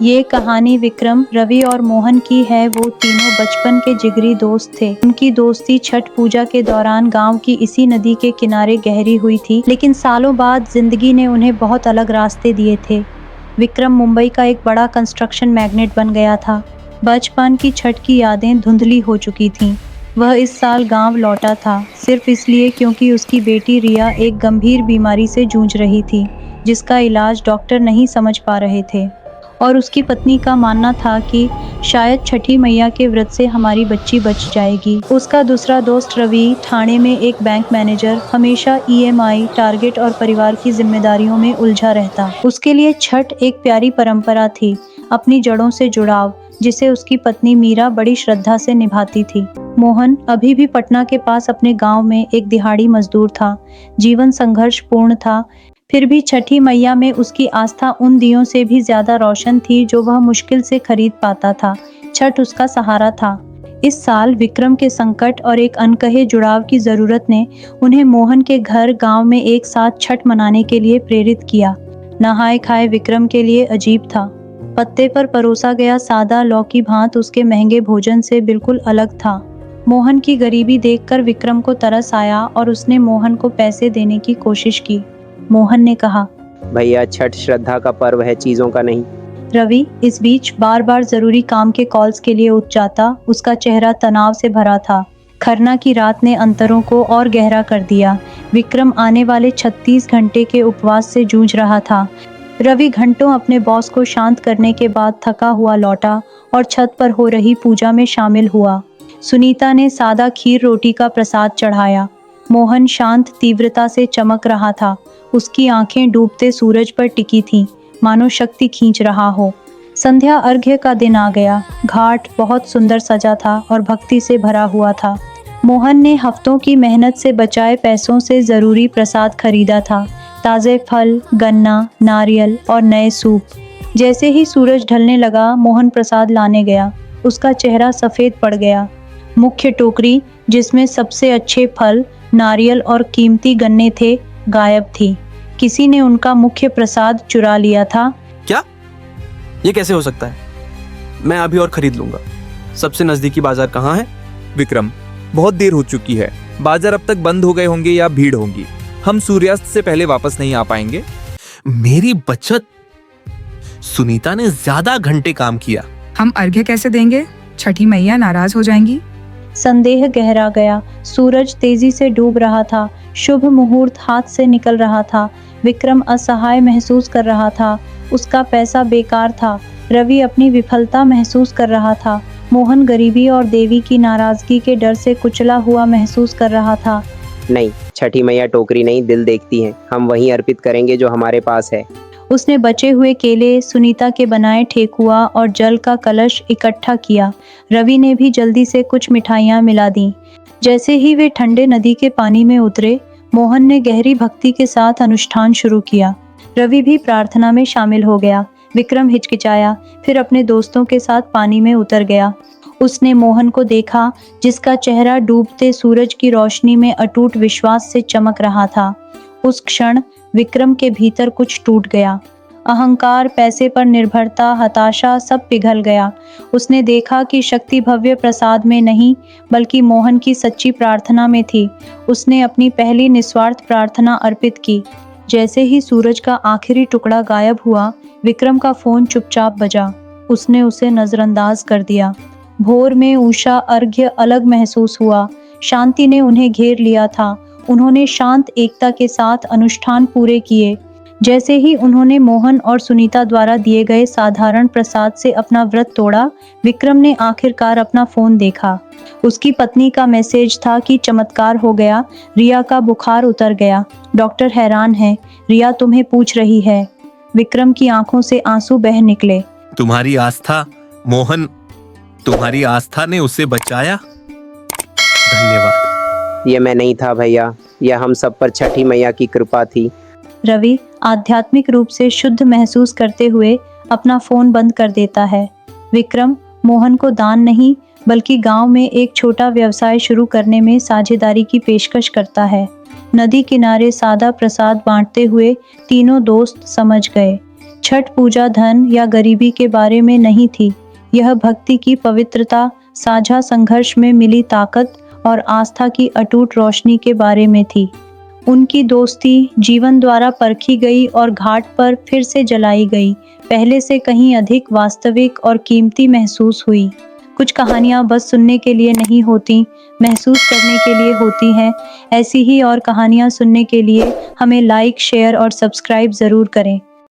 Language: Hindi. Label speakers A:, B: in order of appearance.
A: ये कहानी विक्रम, रवि और मोहन की है। वो तीनों बचपन के जिगरी दोस्त थे। उनकी दोस्ती छठ पूजा के दौरान गांव की इसी नदी के किनारे गहरी हुई थी, लेकिन सालों बाद जिंदगी ने उन्हें बहुत अलग रास्ते दिए थे। विक्रम मुंबई का एक बड़ा कंस्ट्रक्शन मैग्नेट बन गया था। बचपन की छठ की यादें धुंधली हो चुकी थीं। वह इस साल गांव लौटा था, सिर्फ इसलिए क्योंकि उसकी बेटी रिया एक गंभीर बीमारी से जूझ रही थी, जिसका इलाज डॉक्टर नहीं समझ पा रहे थे। और उसकी पत्नी का मानना था कि शायद छठी मैया के व्रत से हमारी बच्ची बच जाएगी। उसका दूसरा दोस्त रवि, ठाणे में एक बैंक मैनेजर, हमेशा ईएमआई, टारगेट और परिवार की जिम्मेदारियों में उलझा रहता। उसके लिए छठ एक प्यारी परंपरा थी, अपनी जड़ों से जुड़ाव, जिसे उसकी पत्नी मीरा बड़ी श्रद्धा से निभाती थी। मोहन अभी भी पटना के पास अपने गांव में एक दिहाड़ी मजदूर था। जीवन संघर्षपूर्ण था, फिर भी छठी मैया में उसकी आस्था उन दियों से भी ज्यादा रोशन थी जो वह मुश्किल से खरीद पाता था। छठ उसका सहारा था। इस साल विक्रम के संकट और एक अनकहे जुड़ाव की जरूरत ने उन्हें मोहन के घर गांव में एक साथ छठ मनाने के लिए प्रेरित किया। नहाए खाए विक्रम के लिए अजीब था। पत्ते पर परोसा गया सादा लौकी भात उसके महंगे भोजन से बिल्कुल अलग था। मोहन की गरीबी देखकर विक्रम को तरस आया और उसने मोहन को पैसे देने की कोशिश की। मोहन ने कहा,
B: भैया छठ श्रद्धा का पर्व है, चीजों का नहीं।
A: रवि इस बीच बार बार जरूरी काम के कॉल्स के लिए उठ जाता। उसका चेहरा तनाव से भरा था। खरना की रात ने अंतरों को और गहरा कर दिया। विक्रम आने वाले 36 घंटे के उपवास से जूझ रहा था। रवि घंटों अपने बॉस को शांत करने के बाद थका हुआ लौटा और छत पर हो रही पूजा में शामिल हुआ। सुनीता ने सादा खीर रोटी का प्रसाद चढ़ाया। मोहन शांत तीव्रता से चमक रहा था। उसकी आंखें डूबते सूरज पर टिकी थीं, मानो शक्ति खींच रहा हो। संध्या अर्घ्य का दिन आ गया। घाट बहुत सुंदर सजा था और भक्ति से भरा हुआ था। मोहन ने हफ्तों की मेहनत से बचाए पैसों से जरूरी प्रसाद खरीदा था। ताजे फल, गन्ना, नारियल और नए सूप। जैसे ही सूरज ढलने लगा, मोहन प्रसाद लाने गया। उसका चेहरा सफेद पड़ गया। मुख्य टोकरी, जिसमें सबसे अच्छे फल, नारियल और कीमती गन्ने थे, गायब थी। किसी ने उनका मुख्य प्रसाद चुरा लिया था।
C: क्या? ये कैसे हो सकता है? मैं अभी और खरीद लूंगा। सबसे नजदीकी बाजार कहाँ है?
D: विक्रम, बहुत देर हो चुकी है। बाजार अब तक बंद हो गए होंगे या भीड़ होगी। हम सूर्यास्त से पहले वापस नहीं आ पाएंगे।
E: मेरी बचत। सुनीता ने ज्यादा घंटे काम किया।
F: हम अर्घ्य कैसे देंगे? छठी मैया नाराज हो जाएंगी।
A: संदेह गहरा गया। सूरज तेजी से डूब रहा था। शुभ मुहूर्त हाथ से निकल रहा था। विक्रम असहाय महसूस कर रहा था। उसका पैसा बेकार था। रवि अपनी विफलता महसूस कर रहा था। मोहन गरीबी और देवी की नाराजगी के डर से कुचला हुआ महसूस कर रहा था।
B: नहीं, छठी मैया टोकरी नहीं, दिल देखती हैं। हम वहीं अर्पित करेंगे जो हमारे पास है।
A: उसने बचे हुए केले, सुनीता के बनाए ठेकुआ और जल का कलश इकट्ठा किया। रवि ने भी जल्दी से कुछ मिठाइयाँ मिला दी। जैसे ही वे ठंडे नदी के पानी में उतरे, मोहन ने गहरी भक्ति के साथ अनुष्ठान शुरू किया। रवि भी प्रार्थना में शामिल हो गया। विक्रम हिचकिचाया, फिर अपने दोस्तों के साथ पानी में उतर गया। उसने मोहन को देखा, जिसका चेहरा डूबते सूरज की रोशनी में अटूट विश्वास से चमक रहा था। उस क्षण विक्रम के भीतर कुछ टूट गया। अहंकार, पैसे पर निर्भरता, हताशा सब पिघल गया। उसने देखा कि शक्ति भव्य प्रसाद में नहीं, बल्कि मोहन की सच्ची प्रार्थना में थी। उसने अपनी पहली निस्वार्थ प्रार्थना अर्पित की। जैसे ही सूरज का आखिरी टुकड़ा गायब हुआ, विक्रम का फोन चुपचाप बजा। उसने उसे नजरअंदाज कर दिया। भोर में उषा अर्घ्य अलग महसूस हुआ। शांति ने उन्हें घेर लिया था। उन्होंने शांत एकता के साथ अनुष्ठान पूरे किए। जैसे ही उन्होंने मोहन और सुनीता द्वारा दिए गए साधारण प्रसाद से अपना व्रत तोड़ा, विक्रम ने आखिरकार अपना फोन देखा। उसकी पत्नी का मैसेज था कि चमत्कार हो गया, रिया का बुखार उतर गया। डॉक्टर हैरान है, रिया तुम्हें पूछ रही है। विक्रम की आंखों से आंसू बह निकले।
E: तुम्हारी आस्था, मोहन, तुम्हारी आस्था ने उसे बचाया। धन्यवाद।
B: ये मैं नहीं था भैया, यह हम सब पर छठी मैया की कृपा थी।
A: रवि आध्यात्मिक रूप से शुद्ध महसूस करते हुए अपना फोन बंद कर देता है। विक्रम मोहन को दान नहीं, बल्कि गांव में एक छोटा व्यवसाय शुरू करने में साझेदारी की पेशकश करता है। नदी किनारे सादा प्रसाद बांटते हुए तीनों दोस्त समझ गए छठ पूजा धन या गरीबी के बारे में नहीं थी। यह भक्ति की पवित्रता, साझा संघर्ष में मिली ताकत और आस्था की अटूट रोशनी के बारे में थी। उनकी दोस्ती जीवन द्वारा परखी गई और घाट पर फिर से जलाई गई, पहले से कहीं अधिक वास्तविक और कीमती महसूस हुई। कुछ कहानियाँ बस सुनने के लिए नहीं होती, महसूस करने के लिए होती हैं। ऐसी ही और कहानियाँ सुनने के लिए हमें लाइक, शेयर और सब्सक्राइब ज़रूर करें।